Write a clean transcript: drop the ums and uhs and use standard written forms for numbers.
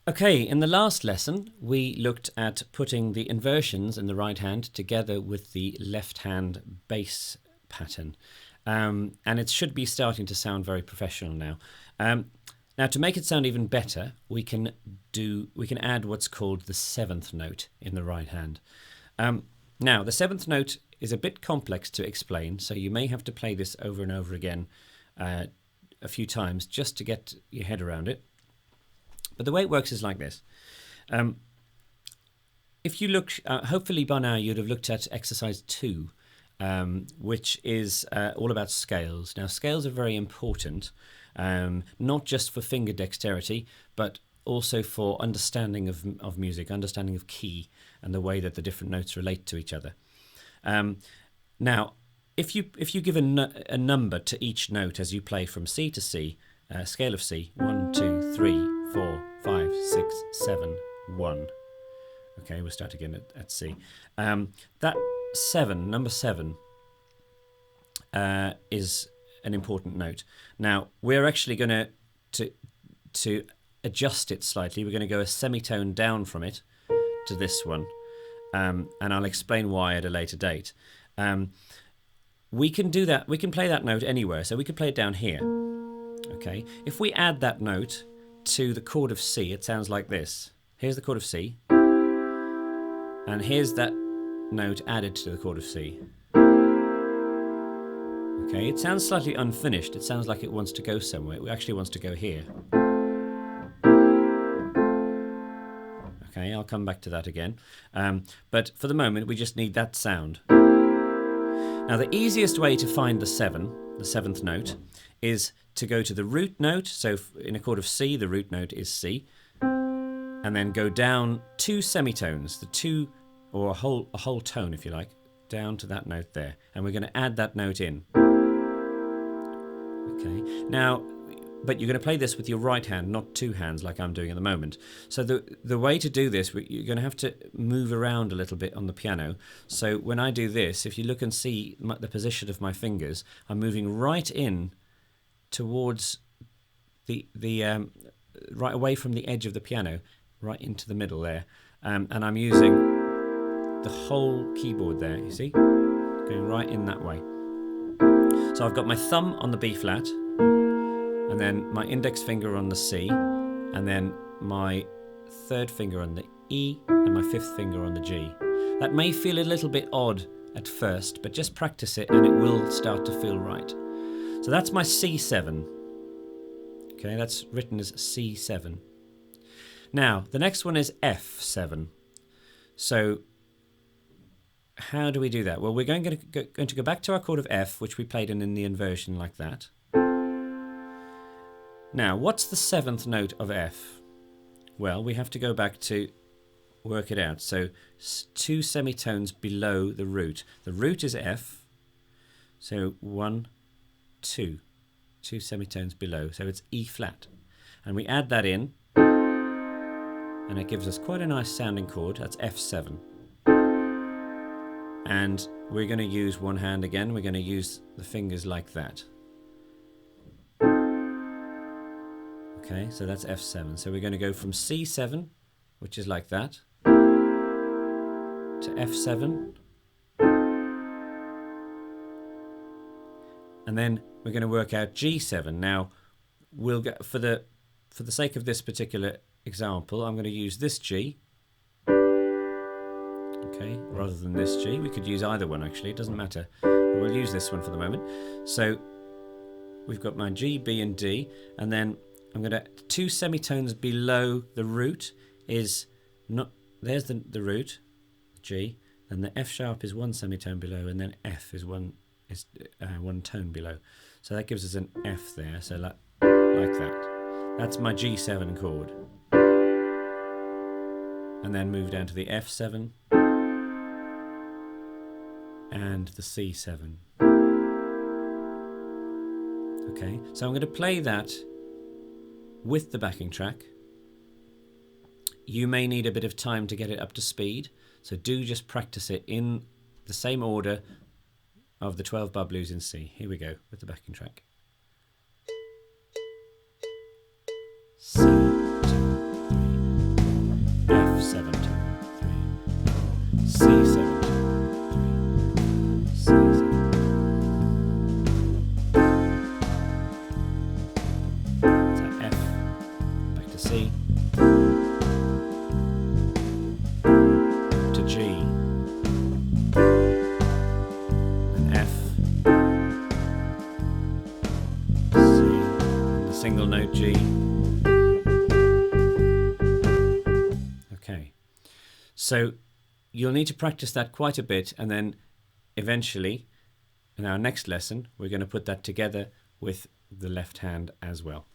Okay, in the last lesson, we looked at putting the inversions in the right hand together with the left hand bass pattern. And it should be starting to sound very professional now. Now, to make it sound even better, we can add what's called the seventh note in the right hand. Now, the seventh note is a bit complex to explain, so you may have to play this over and over again a few times just to get your head around it. But the way it works is like this. If you look, hopefully by now you'd have looked at exercise 2, which is all about scales. Now, scales are very important, not just for finger dexterity, but also for understanding of music, understanding of key, and the way that the different notes relate to each other. Now, if you give a number to each note as you play from C to C, scale of C, 1, 2, 3, 4, 5, 6, 7, 1. Okay, we'll start again at C. That 7, number 7, is an important note. Now, we're actually going to adjust it slightly. We're going to go a semitone down from it to this one, and I'll explain why at a later date. We can do that. We can play that note anywhere, so we could play it down here. Okay, if we add that note to the chord of C, it sounds like this. Here's the chord of C, and here's that note added to the chord of C. Okay, it sounds slightly unfinished. It sounds like it wants to go somewhere. It actually wants to go here. Okay, I'll come back to that again. But for the moment, we just need that sound. Now, the easiest way to find the seventh note, is to go to the root note. So in a chord of C, the root note is C, and then go down 2 semitones, the 2, or a whole tone, if you like, down to that note there, and we're going to add that note in. Okay. Now, but you're going to play this with your right hand, not 2 hands like I'm doing at the moment. So the way to do this, you're going to have to move around a little bit on the piano. So when I do this, if you look and see the position of my fingers, I'm moving right in towards the right away from the edge of the piano, right into the middle there, and I'm using the whole keyboard there, you see, going right in that way. So I've got my thumb on the B flat, and then my index finger on the C, and then my 3rd finger on the E, and my 5th finger on the G. That may feel a little bit odd at first, but just practice it and it will start to feel right. So that's my C7. Okay, that's written as C7. Now, the next one is F7. So how do we do that? Well, we're going to go back to our chord of F, which we played in the inversion like that. Now, what's the 7th note of F? Well, we have to go back to work it out. So 2 semitones below the root. The root is F. So 1, 2 semitones below, so it's E flat, and we add that in, and it gives us quite a nice sounding chord. That's F7, and we're going to use one hand again. We're going to use the fingers like that. Okay, so that's F7. So we're going to go from C7, which is like that, to F7, and then we're going to work out G7. Now, we'll get for the sake of this particular example, I'm going to use this G, okay, rather than this G. We could use either one actually, it doesn't matter, but we'll use this one for the moment. So we've got my G, B, and D, and then I'm going to 2 semitones below the root is not. There's the root, G, and the F sharp is 1 semitone below, and then F is one tone below. So that gives us an F there, so like that. That's my G7 chord. And then move down to the F7 and the C7. Okay, so I'm going to play that with the backing track. You may need a bit of time to get it up to speed, so do just practice it in the same order of the 12 bar blues in C. Here we go with the backing track. C, 2, 3, 7, 2, 3, C7, 2, 3, C7. So F, back to C, to G, and F, C, and the single note G. Okay, so you'll need to practice that quite a bit, and then eventually in our next lesson we're going to put that together with the left hand as well.